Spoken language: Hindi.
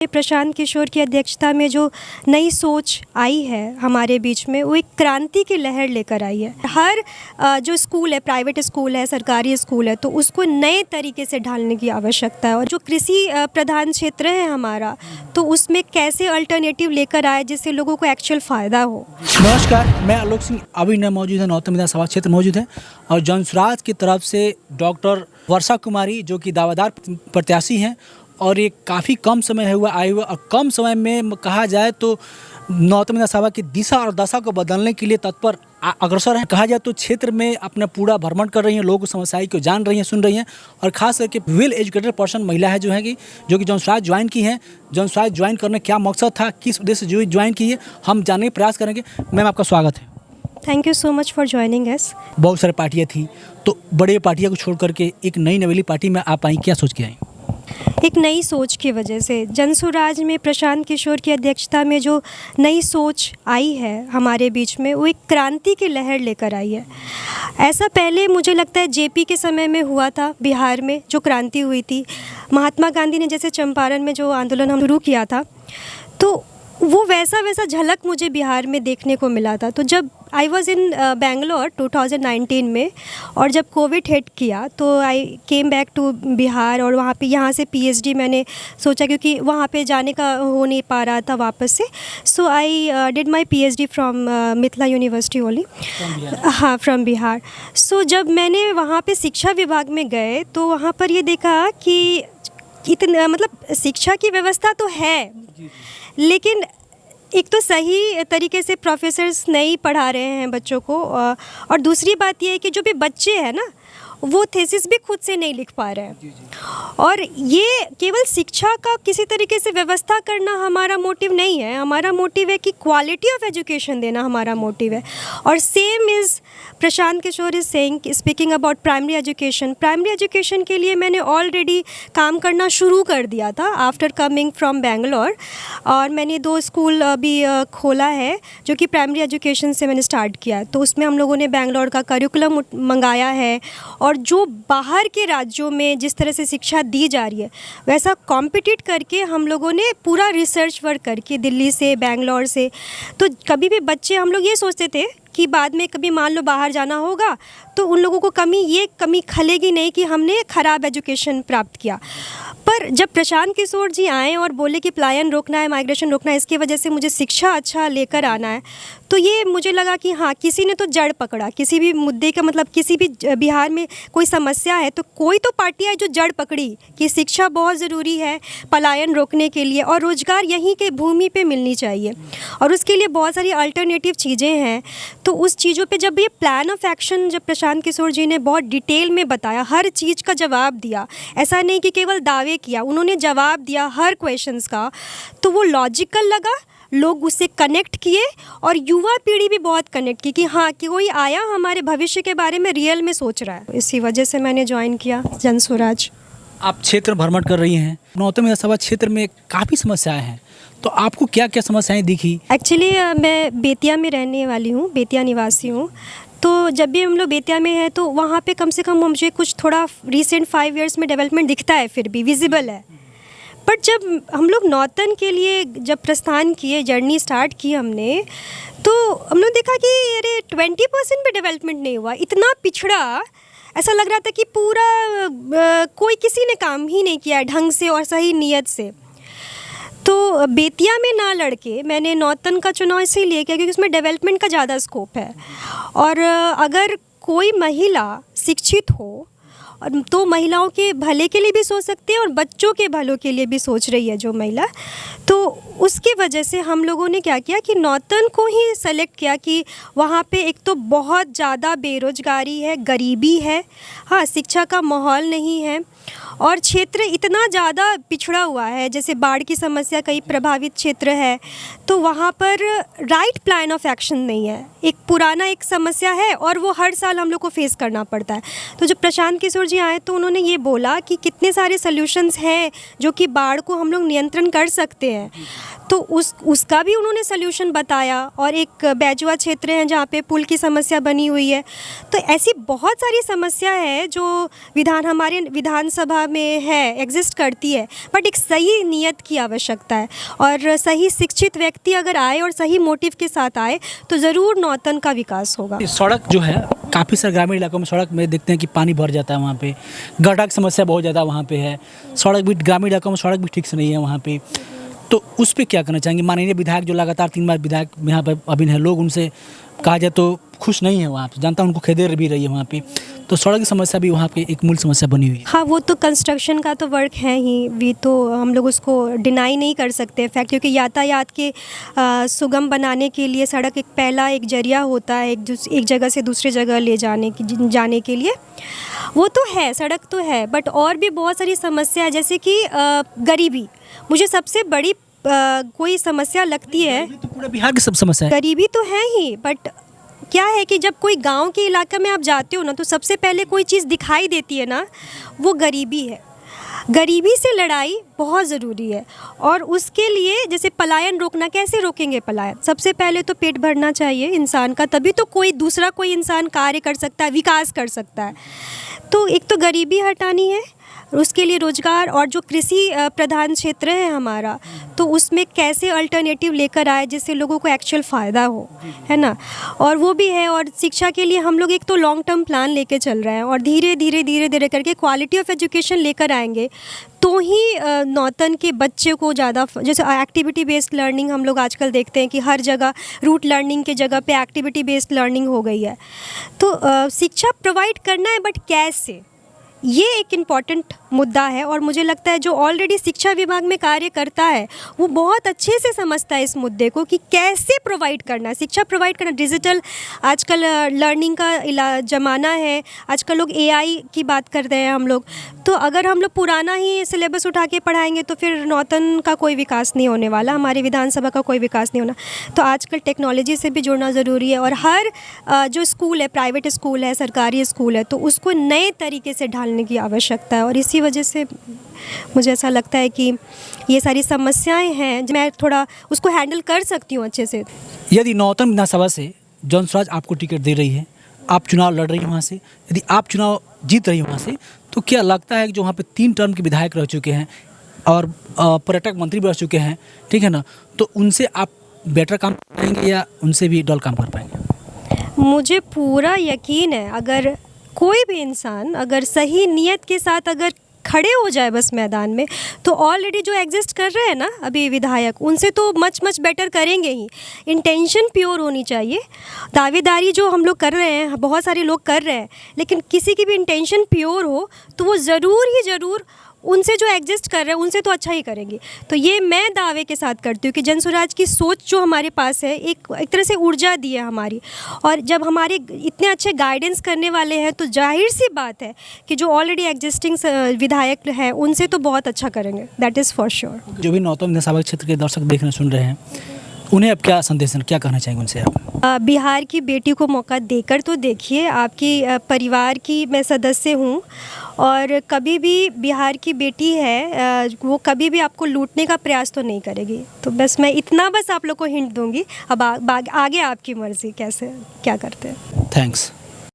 प्रशांत किशोर की अध्यक्षता में जो नई सोच आई है हमारे बीच में, वो एक क्रांति की लहर लेकर आई है। हर जो स्कूल है, प्राइवेट स्कूल है, सरकारी स्कूल है, तो उसको नए तरीके से ढालने की आवश्यकता है। और जो कृषि प्रधान क्षेत्र है हमारा, तो उसमें कैसे अल्टरनेटिव लेकर आए जिससे लोगों को एक्चुअल फ़ायदा हो। नमस्कार, मैं आलोक सिंह अभी न मौजूद है नौतन विधानसभा क्षेत्र मौजूद है और जनसुराज की तरफ से डॉक्टर वर्षा कुमारी जो कि दावेदार प्रत्याशी हैं और ये काफ़ी कम समय हुआ आए हुए और कम समय में कहा जाए तो नौतन विधानसभा की दिशा और दशा को बदलने के लिए तत्पर अग्रसर हैं। कहा जाए तो क्षेत्र में अपना पूरा भ्रमण कर रही हैं, लोगों की समस्याएं को जान रही हैं, सुन रही हैं और खास करके वेल एजुकेटेड पर्सन महिला है जो कि जनसुराज ज्वाइन की हैं। जनसुराज ज्वाइन करने क्या मकसद था, किस उद्देश्य से ज्वाइन की है, हम जानने का प्रयास करेंगे। मैम, आपका स्वागत है। Thank you so much for joining us. बहुत सारी पार्टियाँ थी, तो बड़े पार्टियों को छोड़ करके एक नई नवेली पार्टी में आप आई, क्या सोच के आई? एक नई सोच की वजह से जनसुराज में प्रशांत किशोर की अध्यक्षता में जो नई सोच आई है हमारे बीच में, वो एक क्रांति की लहर लेकर आई है। ऐसा पहले मुझे लगता है जेपी के समय में हुआ था, बिहार में जो क्रांति हुई थी, महात्मा गांधी ने जैसे चंपारण में जो आंदोलन हम शुरू किया था, तो वो वैसा झलक मुझे बिहार में देखने को मिला था। तो जब आई वॉज़ इन बेंगलोर 2019 में, और जब कोविड हिट किया तो आई केम बैक टू बिहार और वहाँ पे यहाँ से पीएचडी मैंने सोचा, क्योंकि वहाँ पे जाने का हो नहीं पा रहा था वापस से। So I did my PhD from Mithila university only, हाँ, फ्रॉम बिहार। सो जब मैंने वहाँ पे शिक्षा विभाग में गए तो वहाँ पर ये देखा कि इतना मतलब शिक्षा की व्यवस्था तो है, लेकिन एक तो सही तरीके से प्रोफेसर्स नहीं पढ़ा रहे हैं बच्चों को, और दूसरी बात ये है कि जो भी बच्चे हैं ना, वो थीसिस भी खुद से नहीं लिख पा रहे हैं। और ये केवल शिक्षा का किसी तरीके से व्यवस्था करना हमारा मोटिव नहीं है। हमारा मोटिव है कि क्वालिटी ऑफ एजुकेशन देना हमारा मोटिव है। और same is Prashant Kishor is saying, speaking about primary education. Primary education के लिए मैंने ऑलरेडी काम करना शुरू कर दिया था आफ्टर कमिंग फ्रॉम बेंगलोर, और मैंने 2 स्कूल अभी खोला है जो कि प्राइमरी एजुकेशन से मैंने स्टार्ट किया। तो उसमें हम लोगों ने बेंगलोर का करिकुलम मंगाया है, और जो बाहर के राज्यों में जिस तरह से शिक्षा दी जा रही है, वैसा कॉम्पिटिट करके हम लोगों ने पूरा रिसर्च वर्क करके दिल्ली से, बेंगलोर से। तो कभी भी बच्चे, हम लोग ये सोचते थे कि बाद में कभी मान लो बाहर जाना होगा तो उन लोगों को ये कमी खलेगी नहीं कि हमने ख़राब एजुकेशन प्राप्त किया। पर जब प्रशांत किशोर जी आए और बोले कि पलायन रोकना है, माइग्रेशन रोकना है, इसकी वजह से मुझे शिक्षा अच्छा लेकर आना है, तो ये मुझे लगा कि हाँ, किसी ने तो जड़ पकड़ा किसी भी मुद्दे का। मतलब किसी भी बिहार में कोई समस्या है तो कोई तो पार्टी है जो जड़ पकड़ी कि शिक्षा बहुत ज़रूरी है पलायन रोकने के लिए, और रोज़गार यहीं के भूमि पे मिलनी चाहिए, और उसके लिए बहुत सारी अल्टरनेटिव चीज़ें हैं। तो उस चीज़ों पे जब ये प्लान ऑफ एक्शन जब प्रशांत किशोर जी ने बहुत डिटेल में बताया, हर चीज़ का जवाब दिया, ऐसा नहीं कि केवल दावे किया, उन्होंने जवाब दिया हर क्वेश्चंस का, तो वो लॉजिकल लगा, लोग उससे कनेक्ट किए और युवा पीढ़ी भी बहुत कनेक्ट की कि हाँ, कि कोई आया हमारे भविष्य के बारे में रियल में सोच रहा है। इसी वजह से मैंने ज्वाइन किया जनसुराज। आप क्षेत्र भ्रमण कर रही हैं, नौतन विधानसभा क्षेत्र में काफ़ी समस्याएं हैं, तो आपको क्या क्या समस्याएं दिखी? एक्चुअली मैं बेतिया में रहने वाली हूँ, बेतिया निवासी हूँ। तो जब भी हम लोग बेतिया में हैं तो वहाँ पे कम से कम मुझे कुछ थोड़ा रिसेंट 5 इयर्स में डेवलपमेंट दिखता है, फिर भी विजिबल है। बट जब हम लोग नौतन के लिए जब प्रस्थान किए, जर्नी स्टार्ट की हमने, तो हमने देखा कि अरे 20% भी डेवलपमेंट नहीं हुआ, इतना पिछड़ा। ऐसा लग रहा था कि पूरा कोई किसी ने काम ही नहीं किया ढंग से और सही नीयत से। तो बेतिया में ना लड़के मैंने नौतन का चुनाव इसीलिए किया क्योंकि उसमें डेवलपमेंट का ज़्यादा स्कोप है, और अगर कोई महिला शिक्षित हो तो महिलाओं के भले के लिए भी सोच सकती है और बच्चों के भलों के लिए भी सोच रही है जो महिला। तो उसकी वजह से हम लोगों ने क्या किया कि नौतन को ही सेलेक्ट किया कि वहाँ पे एक तो बहुत ज़्यादा बेरोजगारी है, गरीबी है, हाँ, शिक्षा का माहौल नहीं है, और क्षेत्र इतना ज़्यादा पिछड़ा हुआ है, जैसे बाढ़ की समस्या कई प्रभावित क्षेत्र है, तो वहाँ पर राइट प्लान ऑफ एक्शन नहीं है। एक पुराना एक समस्या है और वो हर साल हम लोग को फेस करना पड़ता है। तो जब प्रशांत किशोर जी आए तो उन्होंने ये बोला कि कितने सारे सॉल्यूशंस हैं जो कि बाढ़ को हम लोग नियंत्रण कर सकते हैं। तो उसका भी उन्होंने सल्यूशन बताया। और एक बैजुआ क्षेत्र है जहाँ पे पुल की समस्या बनी हुई है। तो ऐसी बहुत सारी समस्या है जो हमारे विधानसभा में है, एग्जिस्ट करती है, बट एक सही नीयत की आवश्यकता है। और सही शिक्षित व्यक्ति अगर आए और सही मोटिव के साथ आए तो ज़रूर नौतन का विकास होगा। सड़क जो है काफ़ी सारे ग्रामीण इलाकों में सड़क में देखते हैं कि पानी भर जाता है, वहाँ पे गड्ढा की समस्या बहुत ज़्यादा वहाँ पे है। सड़क भी ग्रामीण इलाकों में सड़क भी ठीक से नहीं है वहाँ पे, तो उस पर क्या करना चाहेंगे? माननीय विधायक जो लगातार 3 बार विधायक यहाँ पर अभी हैं, लोग उनसे कहा जाए तो खुश नहीं है वहाँ पे, जनता उनको खेदेर भी रही है वहाँ पे, तो सड़क की समस्या भी वहाँ पे एक मूल समस्या बनी हुई है। हाँ, वो तो कंस्ट्रक्शन का तो वर्क है ही, भी तो हम लोग उसको डिनाई नहीं कर सकते फैक्ट, क्योंकि यातायात के सुगम बनाने के लिए सड़क एक जरिया होता है एक जगह से दूसरी जगह ले जाने के लिए। वो तो है, सड़क तो है, बट और भी बहुत सारी समस्या है, जैसे कि गरीबी मुझे सबसे बड़ी कोई समस्या लगती है। तो पूरा बिहार की सब समस्या है। गरीबी तो है ही, बट क्या है कि जब कोई गांव के इलाके में आप जाते हो ना, तो सबसे पहले कोई चीज़ दिखाई देती है ना, वो गरीबी है। गरीबी से लड़ाई बहुत ज़रूरी है। और उसके लिए जैसे पलायन रोकना, कैसे रोकेंगे पलायन? सबसे पहले तो पेट भरना चाहिए इंसान का, तभी तो कोई इंसान कार्य कर सकता है, विकास कर सकता है। तो एक तो गरीबी हटानी है, उसके लिए रोजगार, और जो कृषि प्रधान क्षेत्र है हमारा, तो उसमें कैसे अल्टरनेटिव लेकर आए जिससे लोगों को एक्चुअल फ़ायदा हो, है ना। और वो भी है। और शिक्षा के लिए हम लोग एक तो लॉन्ग टर्म प्लान लेके चल रहे हैं, और धीरे धीरे करके क्वालिटी ऑफ एजुकेशन लेकर आएंगे, तो ही नौतन के बच्चे को ज़्यादा, जैसे एक्टिविटी बेस्ड लर्निंग हम लोग आजकल देखते हैं कि हर जगह रूट लर्निंग के जगह पे एक्टिविटी बेस्ड लर्निंग हो गई है। तो शिक्षा प्रोवाइड करना है, बट कैसे, ये एक इम्पॉर्टेंट मुद्दा है। और मुझे लगता है जो ऑलरेडी शिक्षा विभाग में कार्य करता है वो बहुत अच्छे से समझता है इस मुद्दे को कि कैसे प्रोवाइड करना है, शिक्षा प्रोवाइड करना। डिजिटल आजकल लर्निंग का ज़माना है, आजकल लोग AI की बात करते हैं हम लोग। तो अगर हम लोग पुराना ही सिलेबस उठा के पढ़ाएंगे तो फिर नौतन का कोई विकास नहीं होने वाला, हमारी विधानसभा का कोई विकास नहीं होना। तो आजकल टेक्नोलॉजी से भी जुड़ना ज़रूरी है। और हर जो स्कूल है, प्राइवेट स्कूल है, सरकारी स्कूल है, तो उसको नए तरीके से ढालने की आवश्यकता है। और इसी वजह से मुझे ऐसा लगता है कि ये सारी समस्याएं हैं, मैं थोड़ा उसको हैंडल कर सकती हूँ अच्छे से। यदि नौतन विधानसभा से जनसुराज आपको टिकट दे रही है, आप चुनाव लड़ रही हैं वहाँ से, यदि आप चुनाव जीत रही हैं वहाँ से, तो क्या लगता है कि जो वहाँ पे 3 टर्म के विधायक रह चुके हैं और पर्यटक मंत्री भी रह चुके हैं, ठीक है ना, तो उनसे आप बेटर काम कर पाएंगे या उनसे भी डल काम कर पाएंगे? मुझे पूरा यकीन है, अगर कोई भी इंसान अगर सही नीयत के साथ अगर खड़े हो जाए बस मैदान में, तो ऑलरेडी जो एग्जिस्ट कर रहे हैं ना अभी विधायक, उनसे तो मच बेटर करेंगे ही। इंटेंशन प्योर होनी चाहिए। दावेदारी जो हम लोग कर रहे हैं, बहुत सारे लोग कर रहे हैं, लेकिन किसी की भी इंटेंशन प्योर हो तो वो ज़रूर उनसे जो एग्जिस्ट कर रहे हैं उनसे तो अच्छा ही करेंगे। तो ये मैं दावे के साथ करती हूँ कि जनसुराज की सोच जो हमारे पास है, एक तरह से ऊर्जा दी है हमारी। और जब हमारे इतने अच्छे गाइडेंस करने वाले हैं, तो जाहिर सी बात है कि जो ऑलरेडी एग्जिस्टिंग विधायक हैं उनसे तो बहुत अच्छा करेंगे, दैट इज़ फॉर श्योर। जो भी नौतन विधानसभा क्षेत्र के दर्शक देखने सुन रहे हैं, उन्हें अब क्या संदेश, क्या कहना चाहेंगे उनसे आप? बिहार की बेटी को मौका देकर तो देखिए। आपकी परिवार की मैं सदस्य हूँ, और कभी भी बिहार की बेटी है, वो कभी भी आपको लूटने का प्रयास तो नहीं करेगी। तो बस मैं इतना आप लोग को हिंट दूंगी। अब आगे आपकी मर्ज़ी, कैसे क्या करते हैं। थैंक्स।